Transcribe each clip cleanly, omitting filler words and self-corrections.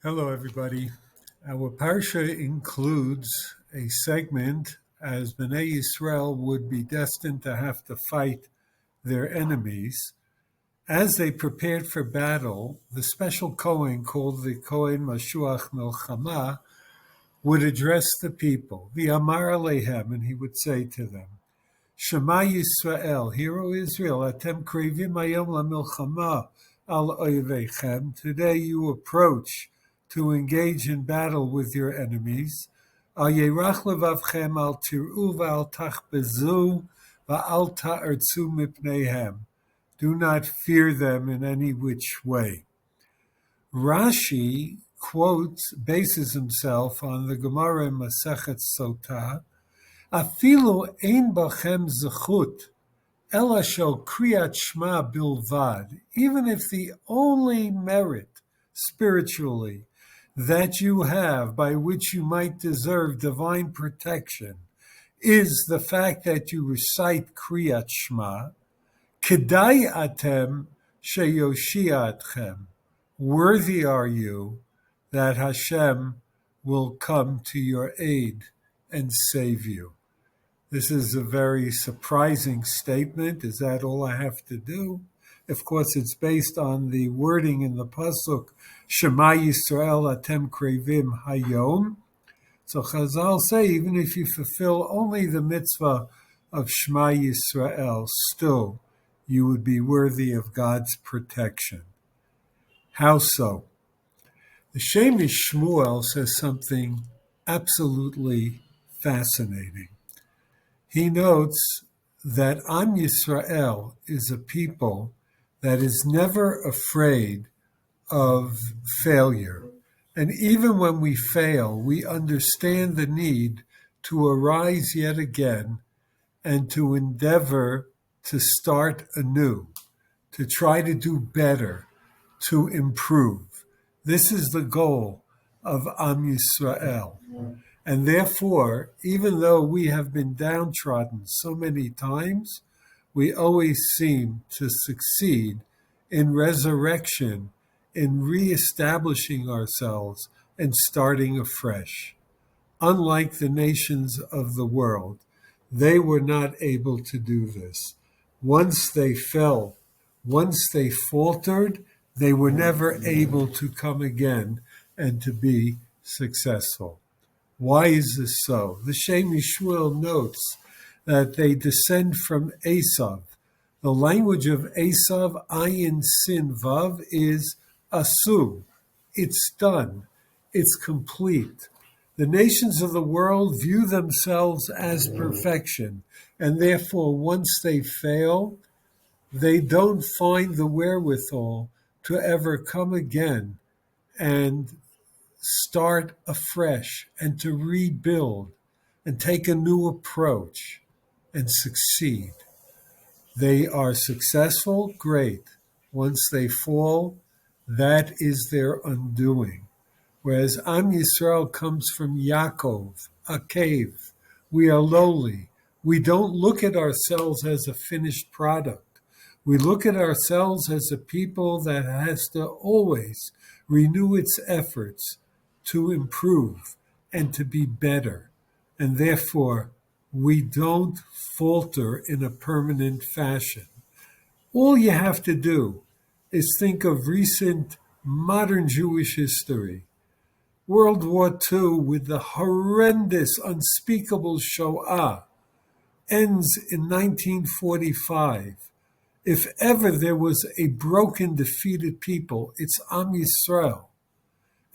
Hello, everybody. Our parsha includes a segment as Bnei Yisrael would be destined to have to fight their enemies. As they prepared for battle, the special Kohen called the Kohen Mashuach Milchama would address the people, the Amar Alehem, and he would say to them, Shema Yisrael, hear O Israel, Atem krevim hayom lamilchama al oivechem. Today you approach to engage in battle with your enemies. Al yerach levavchem al tir'u v'al tachbezu v'al ta'artzu mipneihem. Do not fear them in any which way. Rashi bases himself on the Gemara in Masechet Sotah, Afilu ein bachem zechut, ela shel kriyat shma bilvad. Even if the only merit spiritually that you have by which you might deserve divine protection is the fact that you recite kriyat shma, kedai atem sheyoshia atchem. Worthy are you that Hashem will come to your aid and save you. This is a very surprising statement. Is that all I have to do? Of course, it's based on the wording in the pasuk, Shema Yisrael Atem Krevim Hayom. So Chazal say, even if you fulfill only the mitzvah of Shema Yisrael, still you would be worthy of God's protection. How so? The Shemish Shmuel says something absolutely fascinating. He notes that Am Yisrael is a people that is never afraid of failure. And even when we fail, we understand the need to arise yet again and to endeavor to start anew, to try to do better, to improve. This is the goal of Am Yisrael. And therefore, even though we have been downtrodden so many times, we always seem to succeed in resurrection, in reestablishing ourselves and starting afresh. Unlike the nations of the world, they were not able to do this. Once they fell, once they faltered, they were never able to come again and to be successful. Why is this so? The Shemish Shmuel notes that they descend from Esav. The language of Esav, Ayin Sin Vav, is Asu. It's done. It's complete. The nations of the world view themselves as perfection, and therefore once they fail, they don't find the wherewithal to ever come again and start afresh and to rebuild and take a new approach and succeed. They are successful, great. Once they fall, that is their undoing. Whereas Am Yisrael comes from Yaakov, a cave. We are lowly. We don't look at ourselves as a finished product. We look at ourselves as a people that has to always renew its efforts to improve and to be better. And therefore, we don't falter in a permanent fashion. All you have to do is think of recent modern Jewish history. World War II, with the horrendous, unspeakable Shoah, ends in 1945. If ever there was a broken, defeated people, it's Am Yisrael.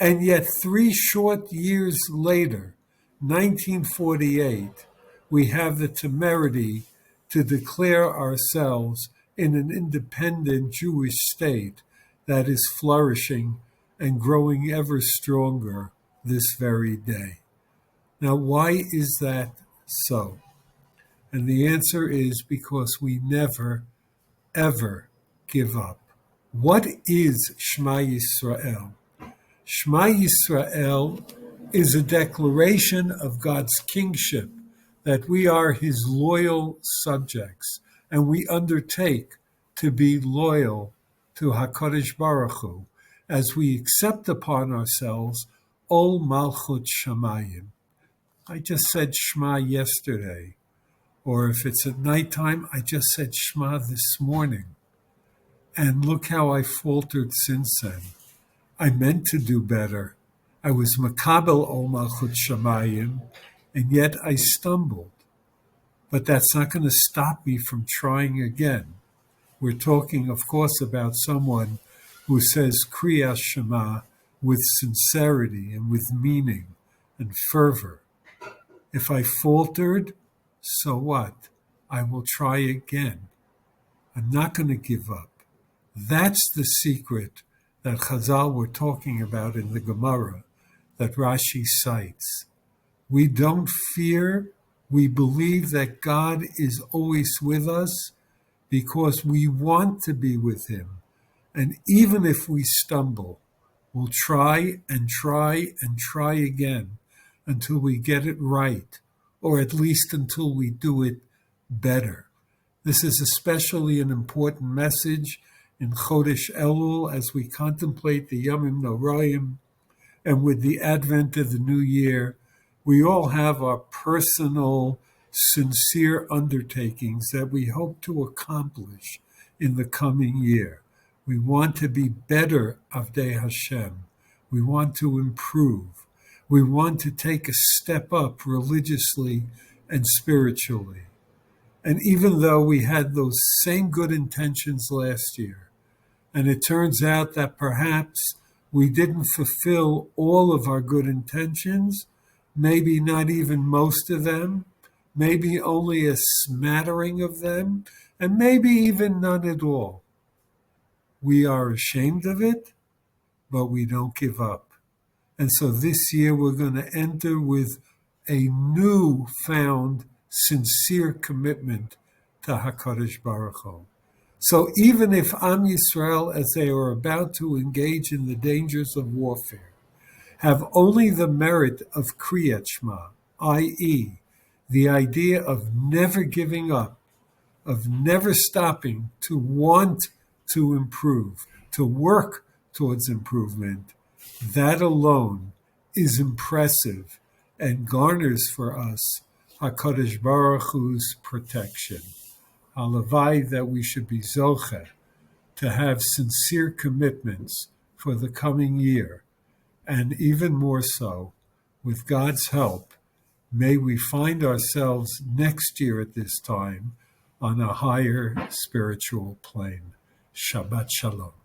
And yet 3 short years later, 1948, we have the temerity to declare ourselves in an independent Jewish state that is flourishing and growing ever stronger this very day. Now, why is that so? And the answer is because we never, ever give up. What is Shema Yisrael? Shema Yisrael is a declaration of God's kingship, that we are his loyal subjects, and we undertake to be loyal to HaKadosh Baruch Hu. as we accept upon ourselves Ol Malchut Shamayim. I just said Shema yesterday, or if it's at nighttime, I just said Shema this morning. And look how I faltered since then. I meant to do better. I was makabel Ol Malchut Shamayim, and yet I stumbled. But that's not going to stop me from trying again. We're talking, of course, about someone who says Kriyas Shema with sincerity and with meaning and fervor. If I faltered, so what? I will try again. I'm not going to give up. That's the secret that Chazal were talking about in the Gemara that Rashi cites. We don't fear. We believe that God is always with us because we want to be with him. And even if we stumble, we'll try and try and try again until we get it right, or at least until we do it better. This is especially an important message in Chodesh Elul as we contemplate the Yomim Noraim, and with the advent of the new year, we all have our personal, sincere undertakings that we hope to accomplish in the coming year. We want to be better Avdei Hashem. We want to improve. We want to take a step up religiously and spiritually. And even though we had those same good intentions last year, and it turns out that perhaps we didn't fulfill all of our good intentions, maybe not even most of them, maybe only a smattering of them, and maybe even none at all. We are ashamed of it, but we don't give up. And so this year we're going to enter with a newfound, sincere commitment to HaKadosh Baruch Hu. So even if Am Yisrael, as they are about to engage in the dangers of warfare, have only the merit of Kriyat Shema, i.e., the idea of never giving up, of never stopping to want to improve, to work towards improvement, that alone is impressive and garners for us HaKadosh Baruch Hu's protection. Halavai that we should be zocheh to have sincere commitments for the coming year, and even more so, with God's help, may we find ourselves next year at this time on a higher spiritual plane. Shabbat Shalom.